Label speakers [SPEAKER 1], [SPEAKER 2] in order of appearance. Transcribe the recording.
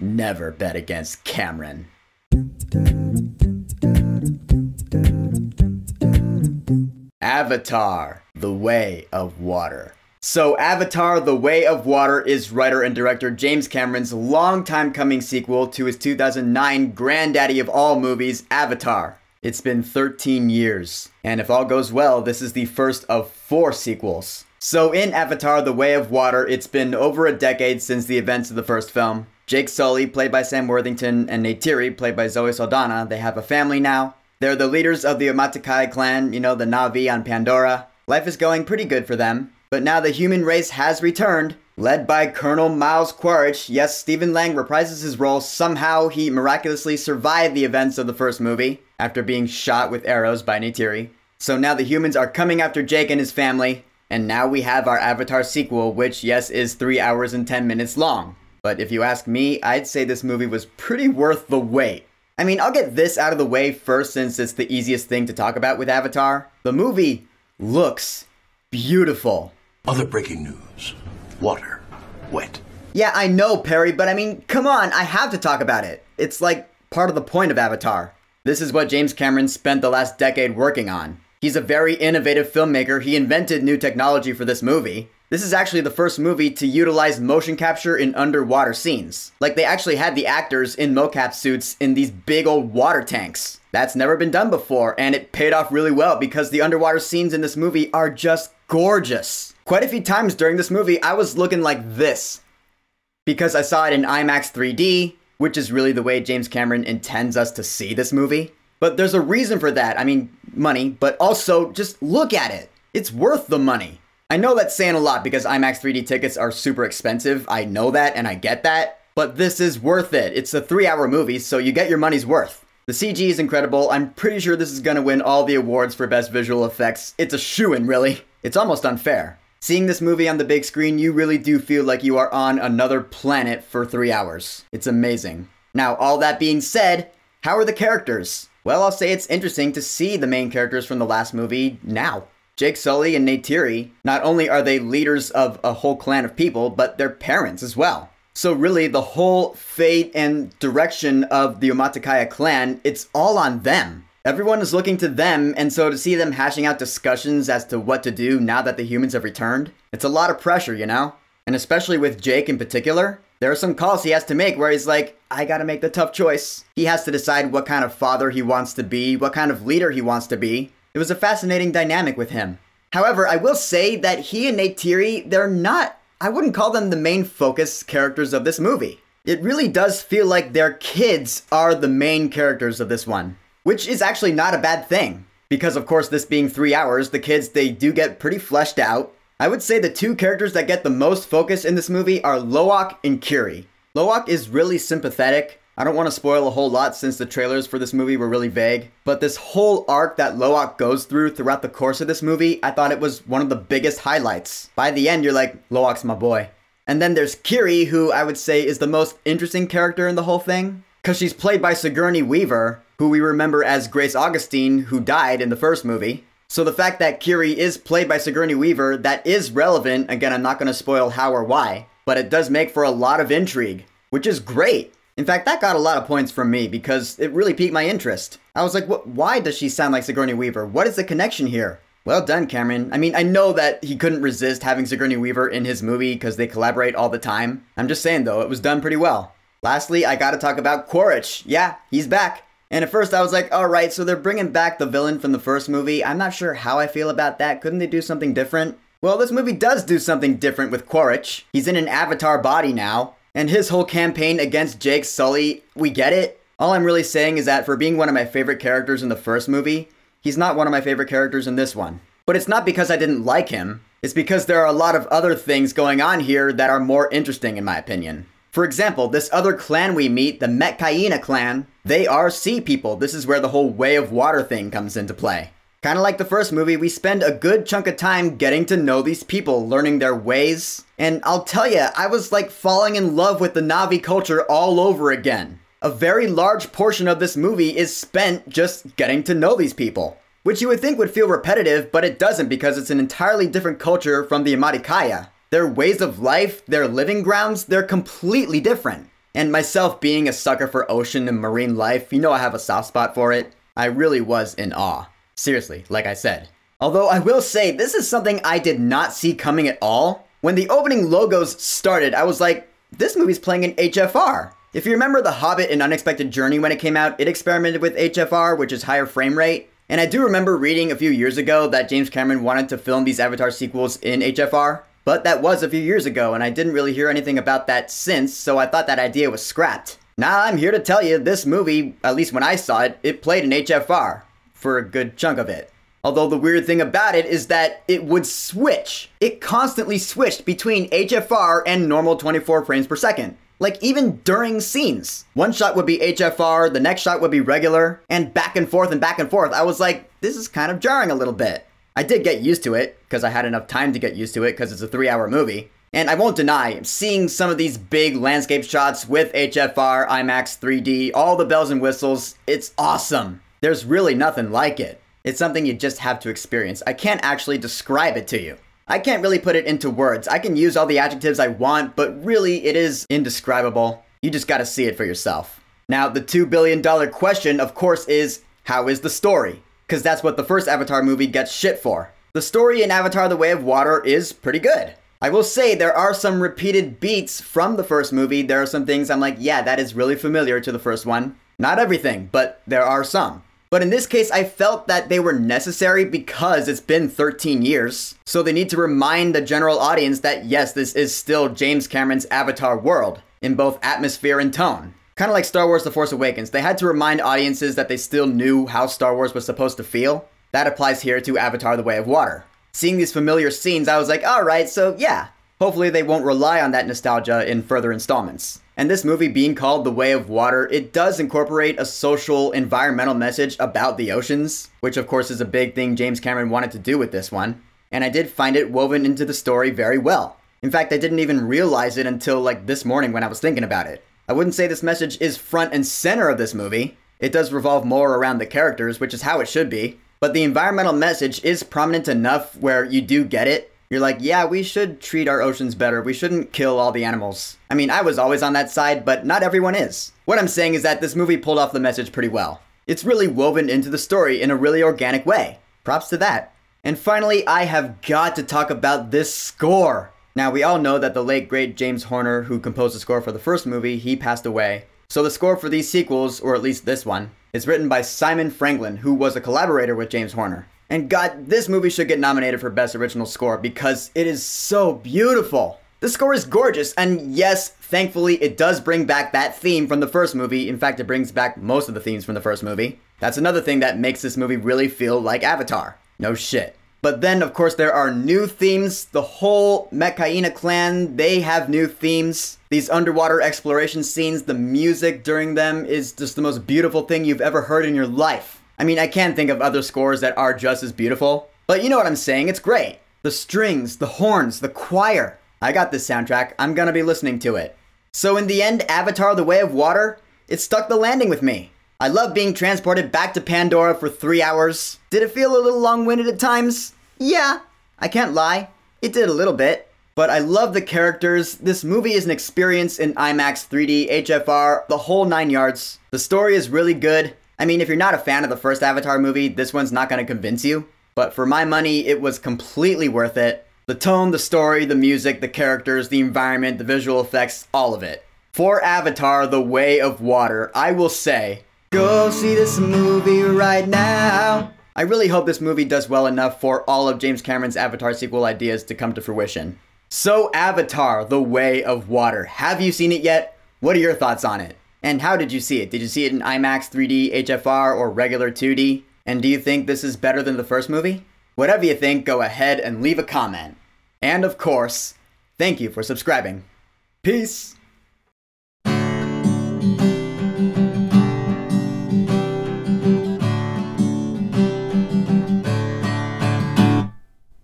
[SPEAKER 1] Never bet against Cameron. Avatar: The Way of Water. So Avatar: The Way of Water is writer and director James Cameron's long-time coming sequel to his 2009 granddaddy of all movies, Avatar. It's been 13 years, and if all goes well, this is the first of 4 sequels. So in Avatar: The Way of Water, it's been over a decade since the events of the first film. Jake Sully, played by Sam Worthington, and Neytiri, played by Zoe Saldana, they have a family now. They're the leaders of the Umatkai clan, you know, the Na'vi on Pandora. Life is going pretty good for them. But now the human race has returned, led by Colonel Miles Quaritch. Yes, Stephen Lang reprises his role. Somehow he miraculously survived the events of the first movie, after being shot with arrows by Neytiri. So now the humans are coming after Jake and his family, and now we have our Avatar sequel, which, yes, is 3 hours and 10 minutes long. But if you ask me, I'd say this movie was pretty worth the wait. I mean, I'll get this out of the way first since it's the easiest thing to talk about with Avatar. The movie looks beautiful.
[SPEAKER 2] Other breaking news. Water. Wet.
[SPEAKER 1] Yeah, I know, Perry, but I mean, come on, I have to talk about it. It's like part of the point of Avatar. This is what James Cameron spent the last decade working on. He's a very innovative filmmaker. He invented new technology for this movie. This is actually the first movie to utilize motion capture in underwater scenes. Like, they actually had the actors in mocap suits in these big old water tanks. That's never been done before, and it paid off really well because the underwater scenes in this movie are just gorgeous. Quite a few times during this movie, I was looking like this, because I saw it in IMAX 3D, which is really the way James Cameron intends us to see this movie. But there's a reason for that. I mean, money, but also just look at it. It's worth the money. I know that's saying a lot because IMAX 3D tickets are super expensive. I know that and I get that, but this is worth it. It's a 3-hour movie, so you get your money's worth. The CG is incredible. I'm pretty sure this is gonna win all the awards for best visual effects. It's a shoo-in, really. It's almost unfair. Seeing this movie on the big screen, you really do feel like you are on another planet for 3 hours. It's amazing. Now, all that being said, how are the characters? Well, I'll say it's interesting to see the main characters from the last movie now. Jake Sully and Neytiri, not only are they leaders of a whole clan of people, but they're parents as well. So really, the whole fate and direction of the Umatkai clan, it's all on them. Everyone is looking to them, and so to see them hashing out discussions as to what to do now that the humans have returned, it's a lot of pressure, you know? And especially with Jake in particular, there are some calls he has to make where he's like, I gotta make the tough choice. He has to decide what kind of father he wants to be, what kind of leader he wants to be. It was a fascinating dynamic with him. However, I will say that he and Neytiri, they're not, I wouldn't call them the main focus characters of this movie. It really does feel like their kids are the main characters of this one, which is actually not a bad thing. Because of course, this being 3 hours, the kids, they do get pretty fleshed out. I would say the 2 characters that get the most focus in this movie are Lo'ak and Kiri. Lo'ak is really sympathetic. I don't want to spoil a whole lot since the trailers for this movie were really vague, but this whole arc that Lo'ak goes through throughout the course of this movie, I thought it was one of the biggest highlights. By the end, you're like, Lo'ak's my boy. And then there's Kiri, who I would say is the most interesting character in the whole thing, because she's played by Sigourney Weaver, who we remember as Grace Augustine, who died in the first movie. So the fact that Kiri is played by Sigourney Weaver, that is relevant. Again, I'm not going to spoil how or why, but it does make for a lot of intrigue, which is great. In fact, that got a lot of points from me because it really piqued my interest. I was like, why does she sound like Sigourney Weaver? What is the connection here? Well done, Cameron. I mean, I know that he couldn't resist having Sigourney Weaver in his movie because they collaborate all the time. I'm just saying, though, it was done pretty well. Lastly, I gotta talk about Quaritch. Yeah, he's back. And at first I was like, alright, so they're bringing back the villain from the first movie. I'm not sure how I feel about that. Couldn't they do something different? Well, this movie does do something different with Quaritch. He's in an avatar body now. And his whole campaign against Jake Sully, we get it. All I'm really saying is that for being one of my favorite characters in the first movie, he's not one of my favorite characters in this one. But it's not because I didn't like him. It's because there are a lot of other things going on here that are more interesting in my opinion. For example, this other clan we meet, the Metkayina clan, they are sea people. This is where the whole way of water thing comes into play. Kind of like the first movie, we spend a good chunk of time getting to know these people, learning their ways. And I'll tell you, I was like falling in love with the Na'vi culture all over again. A very large portion of this movie is spent just getting to know these people, which you would think would feel repetitive, but it doesn't because it's an entirely different culture from the Umatkai. Their ways of life, their living grounds, they're completely different. And myself being a sucker for ocean and marine life, you know I have a soft spot for it. I really was in awe. Seriously, like I said. Although I will say, this is something I did not see coming at all. When the opening logos started, I was like, this movie's playing in HFR. If you remember The Hobbit: An Unexpected Journey when it came out, it experimented with HFR, which is higher frame rate. And I do remember reading a few years ago that James Cameron wanted to film these Avatar sequels in HFR. But that was a few years ago, and I didn't really hear anything about that since, so I thought that idea was scrapped. Now I'm here to tell you, this movie, at least when I saw it, it played in HFR. For a good chunk of it. Although the weird thing about it is that it would switch. It constantly switched between HFR and normal 24 frames per second. Like even during scenes. One shot would be HFR, the next shot would be regular, and back and forth and back and forth. I was like, this is kind of jarring a little bit. I did get used to it, because I had enough time to get used to it, because it's a 3-hour movie. And I won't deny, seeing some of these big landscape shots with HFR, IMAX, 3D, all the bells and whistles, it's awesome. There's really nothing like it. It's something you just have to experience. I can't actually describe it to you. I can't really put it into words. I can use all the adjectives I want, but really it is indescribable. You just gotta see it for yourself. Now, the $2 billion question, of course, is how is the story? Because that's what the first Avatar movie gets shit for. The story in Avatar: The Way of Water is pretty good. I will say there are some repeated beats from the first movie. There are some things I'm like, yeah, that is really familiar to the first one. Not everything, but there are some. But in this case, I felt that they were necessary because it's been 13 years. So they need to remind the general audience that yes, this is still James Cameron's Avatar world, in both atmosphere and tone. Kind of like Star Wars: The Force Awakens. They had to remind audiences that they still knew how Star Wars was supposed to feel. That applies here to Avatar: The Way of Water. Seeing these familiar scenes, I was like, alright, so yeah. Hopefully they won't rely on that nostalgia in further installments. And this movie being called The Way of Water, it does incorporate a social, environmental message about the oceans, which of course is a big thing James Cameron wanted to do with this one. And I did find it woven into the story very well. In fact, I didn't even realize it until like this morning when I was thinking about it. I wouldn't say this message is front and center of this movie. It does revolve more around the characters, which is how it should be. But the environmental message is prominent enough where you do get it. You're like, yeah, we should treat our oceans better. We shouldn't kill all the animals. I mean, I was always on that side, but not everyone is. What I'm saying is that this movie pulled off the message pretty well. It's really woven into the story in a really organic way. Props to that. And finally, I have got to talk about this score. Now, we all know that the late great James Horner, who composed the score for the first movie, he passed away. So the score for these sequels, or at least this one, is written by Simon Franklin, who was a collaborator with James Horner. And God, this movie should get nominated for Best Original Score because it is so beautiful. The score is gorgeous, and yes, thankfully it does bring back that theme from the first movie. In fact, it brings back most of the themes from the first movie. That's another thing that makes this movie really feel like Avatar. No shit. But then, of course, there are new themes. The whole Metkayina clan, they have new themes. These underwater exploration scenes, the music during them is just the most beautiful thing you've ever heard in your life. I mean, I can't think of other scores that are just as beautiful. But you know what I'm saying, it's great. The strings, the horns, the choir. I got this soundtrack, I'm gonna be listening to it. So in the end, Avatar: The Way of Water, it stuck the landing with me. I love being transported back to Pandora for 3 hours. Did it feel a little long-winded at times? Yeah, I can't lie. It did a little bit. But I love the characters. This movie is an experience in IMAX, 3D, HFR, the whole 9 yards. The story is really good. I mean, if you're not a fan of the first Avatar movie, this one's not going to convince you. But for my money, it was completely worth it. The tone, the story, the music, the characters, the environment, the visual effects, all of it. For Avatar: The Way of Water, I will say, go see this movie right now. I really hope this movie does well enough for all of James Cameron's Avatar sequel ideas to come to fruition. So Avatar: The Way of Water. Have you seen it yet? What are your thoughts on it? And how did you see it? Did you see it in IMAX, 3D, HFR, or regular 2D? And do you think this is better than the first movie? Whatever you think, go ahead and leave a comment. And of course, thank you for subscribing. Peace!